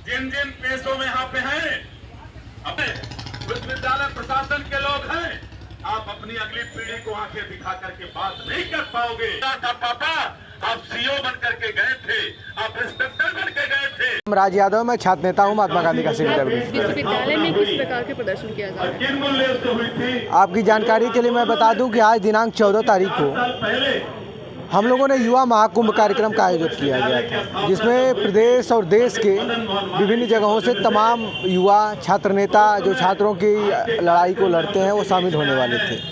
जिन जिन पेशों में यहाँ पे हैं, अपने विश्वविद्यालय प्रशासन के लोग हैं, आप अपनी अगली पीढ़ी को आंखें दिखा करके बात नहीं कर पाओगे। पापा आप सीओ बन करके गए थे, आप इंस्पेक्टर बन के गए थे। राज यादव, मैं छात्र नेता हूँ महात्मा गांधी का सेक्रेटरी। विश्वविद्यालय में किस प्रकार के प्रदर्शन किया जा रहा है? आपकी जानकारी के लिए मैं बता दूं कि आज दिनांक 14 तारीख को हम लोगों ने युवा महाकुंभ कार्यक्रम का आयोजन किया गया था, जिसमें प्रदेश और देश के विभिन्न जगहों से तमाम युवा छात्र नेता जो छात्रों की लड़ाई को लड़ते हैं वो शामिल होने वाले थे।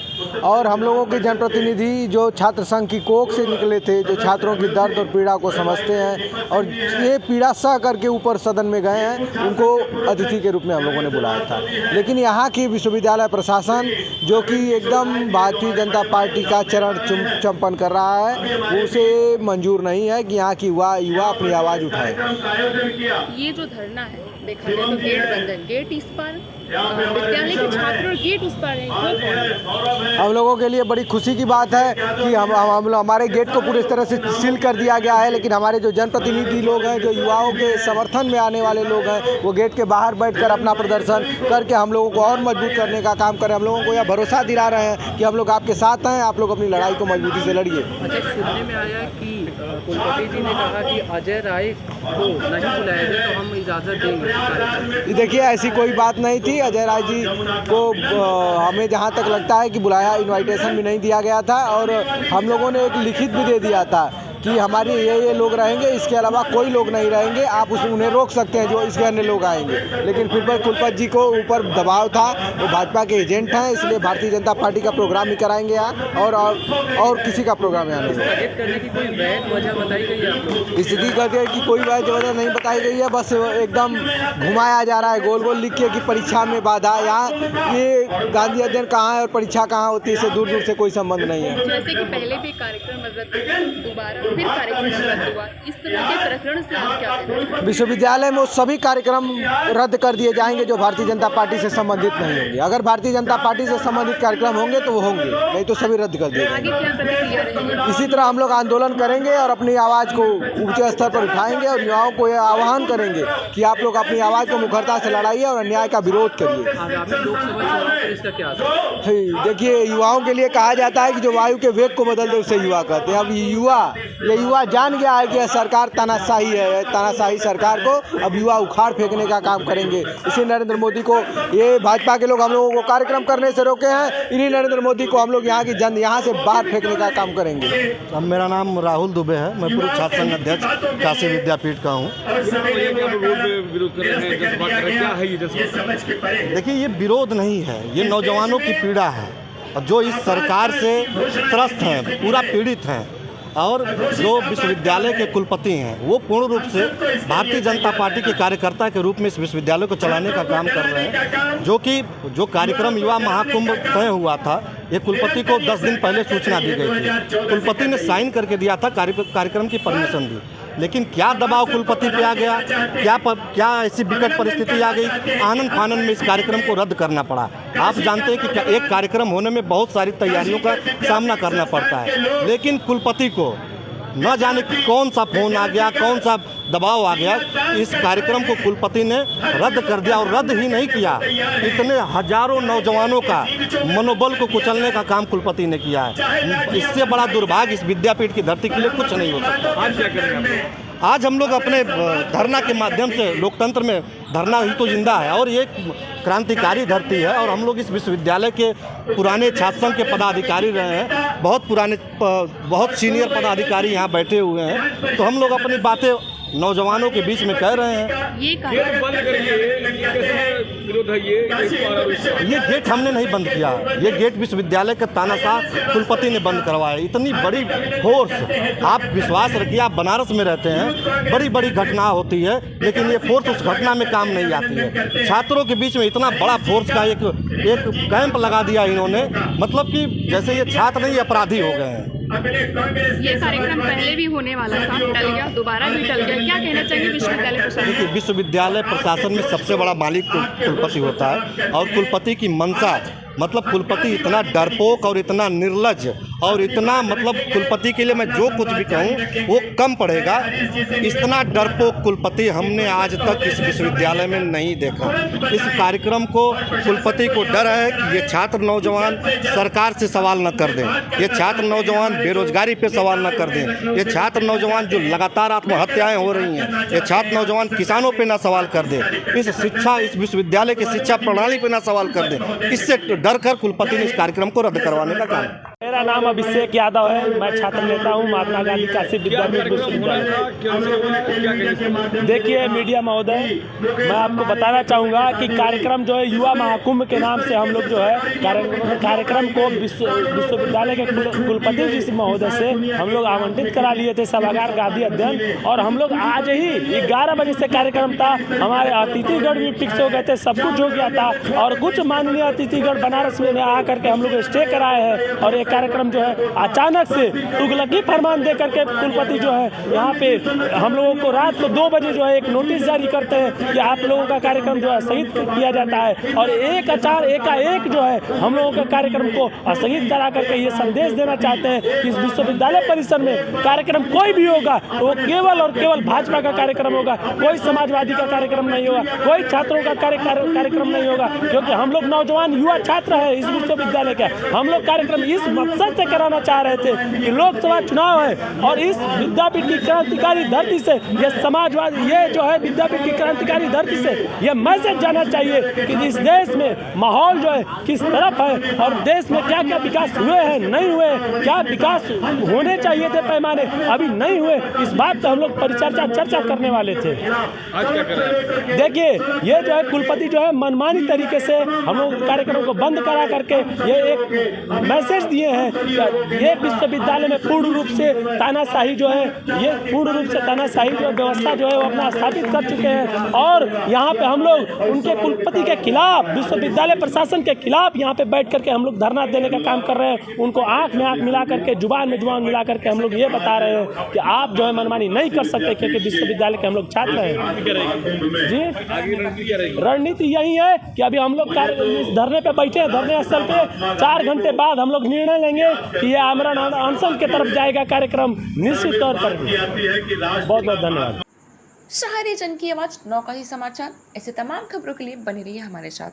और हम लोगों के जनप्रतिनिधि जो छात्र संघ की कोख से निकले थे, जो छात्रों की दर्द और पीड़ा को समझते हैं और ये पीड़ा सह करके ऊपर सदन में गए हैं, उनको अतिथि के रूप में हम लोगों ने बुलाया था। लेकिन यहाँ की विश्वविद्यालय प्रशासन जो कि एकदम भारतीय जनता पार्टी का चरण चंपन कर रहा है, उसे मंजूर नहीं है कि यहाँ की युवा अपनी आवाज़ उठाए। ये जो धरना है, देखा जाए तो गेट बंद है, गेट इस पार विद्यालय के छात्र और गेट उस पार है। हम लोगों के लिए बड़ी खुशी की बात है कि हमारे गेट को पूरी तरह से सील कर दिया गया है, लेकिन हमारे जो जनप्रतिनिधि लोग हैं, जो युवाओं के समर्थन में आने वाले लोग हैं, वो गेट के बाहर बैठकर अपना प्रदर्शन करके हम लोगों को और मजबूत करने का काम करें। हम लोगों को यह भरोसा दिला रहे हैं कि हम लोग आपके साथ हैं, आप लोग अपनी लड़ाई को मजबूती से लड़िए। सुनने में आया कि कुलपति जी ने कहा कि अजय राय को नहीं बुलाया जाए तो हम इजाज़त देंगे। देखिए, ऐसी कोई बात नहीं थी। अजय राय जी को हमें जहाँ तक लगता है कि बुलाया, इनविटेशन भी नहीं दिया गया था और हम लोगों ने एक लिखित भी दे दिया था कि हमारे ये लोग रहेंगे, इसके अलावा कोई लोग नहीं रहेंगे, आप उन्हें रोक सकते हैं जो इसके अन्य लोग आएंगे। लेकिन फिर पर कुलपति जी को ऊपर दबाव था, वो भाजपा के एजेंट हैं, इसलिए भारतीय जनता पार्टी का प्रोग्राम ही कराएंगे यहाँ और किसी का प्रोग्राम यहाँ नहीं। करने की कोई वैध वजह बताई गई है? स्थिति करके कि कोई वैध वजह नहीं बताई गई है, बस एकदम घुमाया जा रहा है गोल गोल लिख के कि परीक्षा में बाधा। यहाँ ये गांधी अध्ययन कहाँ है और परीक्षा कहाँ होती है, इससे दूर दूर से कोई संबंध नहीं है। जैसे कि पहले भी कार्यक्रम दोबारा फिर कार्यक्रम रद्द हुआ, इस तरह के प्रकरण से आप क्या कहेंगे? विश्वविद्यालय में सभी कार्यक्रम रद्द कर दिए जाएंगे जो भारतीय जनता पार्टी से संबंधित नहीं होंगे। अगर भारतीय जनता पार्टी से संबंधित कार्यक्रम होंगे तो वो होंगे, नहीं तो सभी रद्द कर दिए जाएंगे। आगे क्या प्रतिक्रिया रहेगी? इसी तरह हम लोग आंदोलन करेंगे और अपनी आवाज़ को ऊंचे स्तर पर उठाएंगे और युवाओं को यह आह्वान करेंगे कि आप लोग अपनी आवाज़ को मुखरता से लड़ाइए और अन्याय का विरोध करिए। आगामी लोकसभा चुनाव पर इसका क्या असर? देखिए, युवाओं के लिए कहा जाता है कि जो वायु के वेग को बदल दे उसे युवा कहते हैं। अब युवा जान गया है कि यह सरकार तानाशाही है, तानाशाही सरकार को अब युवा उखाड़ फेंकने का काम करेंगे। इसी नरेंद्र मोदी को, ये भाजपा के लोग हम लोगों को कार्यक्रम करने से रोके हैं, इन्हीं नरेंद्र मोदी को हम लोग यहाँ से बाहर फेंकने का काम करेंगे। अब मेरा नाम राहुल दुबे है, मैं पूर्व छात्र संघ अध्यक्ष काशी विद्यापीठ का हूँ। देखिए, ये विरोध नहीं है, ये नौजवानों की पीड़ा है और जो इस सरकार से त्रस्त हैं, पूरा पीड़ित हैं। और जो विश्वविद्यालय के कुलपति हैं वो पूर्ण रूप से भारतीय जनता पार्टी के कार्यकर्ता के रूप में इस विश्वविद्यालय को चलाने का काम कर रहे हैं। जो कार्यक्रम युवा महाकुंभ तय हुआ था, ये कुलपति को 10 दिन पहले सूचना दी गई थी। कुलपति ने साइन करके दिया था, कार्यक्रम की परमिशन दी, लेकिन क्या दबाव कुलपति पे आ गया, क्या ऐसी विकट परिस्थिति आ गई, आनन फानन में इस कार्यक्रम को रद्द करना पड़ा। आप जानते हैं कि एक कार्यक्रम होने में बहुत सारी तैयारियों का सामना करना पड़ता है, लेकिन कुलपति को न जाने कौन सा फोन आ गया, कौन सा दबाव आ गया, इस कार्यक्रम को कुलपति ने रद्द कर दिया। और रद्द ही नहीं किया, इतने हजारों नौजवानों का मनोबल को कुचलने का काम कुलपति ने किया है। इससे बड़ा दुर्भाग्य इस विद्यापीठ की धरती के लिए कुछ नहीं हो सकता। आज क्या करेंगे? आज हम लोग अपने धरना के माध्यम से, लोकतंत्र में धरना ही तो जिंदा है और ये क्रांतिकारी धरती है और हम लोग इस विश्वविद्यालय के पुराने छात्र संघ के पदाधिकारी रहे हैं, बहुत सीनियर पदाधिकारी यहाँ बैठे हुए हैं, तो हम लोग अपनी बातें नौजवानों के बीच में कह रहे हैं। ये गेट हमने नहीं बंद किया, ये गेट विश्वविद्यालय के तानाशाह कुलपति ने बंद करवाया। इतनी बड़ी फोर्स, आप विश्वास रखिए, आप बनारस में रहते हैं, बड़ी बड़ी घटना होती है, लेकिन ये फोर्स उस घटना में काम नहीं आती है। छात्रों के बीच में इतना बड़ा फोर्स का एक कैंप लगा दिया इन्होंने, मतलब कि जैसे ये छात्र नहीं अपराधी हो गए हैं। ये कार्यक्रम पहले भी होने वाला था, टल गया, दोबारा भी टल गया, क्या कहना चाहिए विश्वविद्यालय प्रशासन? देखिए, विश्वविद्यालय प्रशासन में सबसे बड़ा मालिक कुलपति होता है और कुलपति की मंशा मतलब कुलपति इतना डरपोक और इतना निर्लज और इतना मतलब कुलपति के लिए मैं जो कुछ भी कहूँ वो कम पड़ेगा। इतना डरपोक कुलपति हमने आज तक इस विश्वविद्यालय में नहीं देखा। इस कार्यक्रम को कुलपति को डर है कि ये छात्र नौजवान सरकार से सवाल न कर दें, ये छात्र नौजवान बेरोजगारी पे सवाल न कर दें, ये छात्र नौजवान जो लगातार आत्महत्याएं हो रही हैं, ये छात्र नौजवान किसानों पे ना सवाल कर दें, इस विश्वविद्यालय की शिक्षा प्रणाली पे ना सवाल कर दें। इससे डर कर कुलपति ने इस कार्यक्रम को रद्द करवाने का काम। मेरा नाम अभिषेक यादव है, मैं छात्र नेता हूँ महात्मा गांधी काशी विद्यापीठ विश्वविद्यालय। देखिए मीडिया महोदय, मैं आपको बताना चाहूँगा कि कार्यक्रम जो है युवा महाकुंभ के नाम से हम लोग जो है कार्यक्रम को विश्वविद्यालय के कुलपति जी महोदय से हम लोग आवंटित करा लिए थे सभागार गांधी अध्ययन, और हम लोग आज ही 11 बजे से कार्यक्रम था। हमारे अतिथिगढ़ भी फिक्स हो गए थे, सब कुछ हो गया था, और कुछ माननीय अतिथिगढ़ बनारस में आकर के हम लोग स्टे कराए हैं। और एक कार्यक्रम जो है अचानक से तुगलकी फरमान दे करके कुलपति जो है यहाँ पे हम लोगों को रात को 2 बजे जो है एक नोटिस जारी करते हैं कि आप लोगों का कार्यक्रम जो है स्थगित किया जाता है, और एकाएक जो है हम लोगों के कार्यक्रम को स्थगित करा करके ये संदेश देना चाहते हैं कि इस विश्वविद्यालय परिसर में कार्यक्रम कोई भी होगा वो केवल और केवल भाजपा का कार्यक्रम होगा, कोई समाजवादी का कार्यक्रम नहीं होगा, कोई छात्रों का कार्यक्रम नहीं होगा, क्योंकि हम लोग नौजवान युवा छात्र हैं इस विश्वविद्यालय के। हम लोग कार्यक्रम इस मकसद से कराना चाह रहे थे कि लोकसभा चुनाव है और इस विद्यापीठ की क्रांतिकारी धरती से ये समाजवाद, ये जो है विद्यापीठ की क्रांतिकारी धरती से ये मैसेज जाना चाहिए कि इस देश में माहौल जो है किस तरफ है और देश में क्या क्या विकास हुए हैं, नहीं हुए, क्या विकास होने चाहिए थे पैमाने, अभी नहीं हुए। इस बात पर हम लोग चर्चा करने वाले थे। देखिए ये जो है कुलपति जो है मनमानी तरीके से हम लोग कार्यक्रम को बंद करा करके ये एक मैसेज दिए हैं। ये विश्वविद्यालय में पूर्ण रूप से तानाशाही जो है, ये पूर्ण रूप से तानाशाही जो व्यवस्था जो है वो अपना स्थापित कर चुके हैं, और यहाँ पे हम लोग उनके कुलपति के खिलाफ, विश्वविद्यालय प्रशासन के खिलाफ यहाँ पे बैठ करके हम लोग धरना देने का काम कर रहे हैं। उनको आंख में आंख मिला करके, जुबान में जुबान मिला करके हम लोग ये बता रहे हैं कि आप जो है मनमानी नहीं कर सकते, क्योंकि विश्वविद्यालय के हम लोग छात्र हैं। जी रणनीति यही है कि अभी हम लोग इस धरने पे बैठे हैं, धरने स्थल पे 4 घंटे बाद हम लोग निर्णय लेंगे कि ये आमरण अनशन की तरफ जाएगा कार्यक्रम निश्चित तौर पर। बहुत बहुत धन्यवाद। शहरी जन की आवाज नौका ही समाचार, ऐसे तमाम खबरों के लिए बने रहिए हमारे साथ।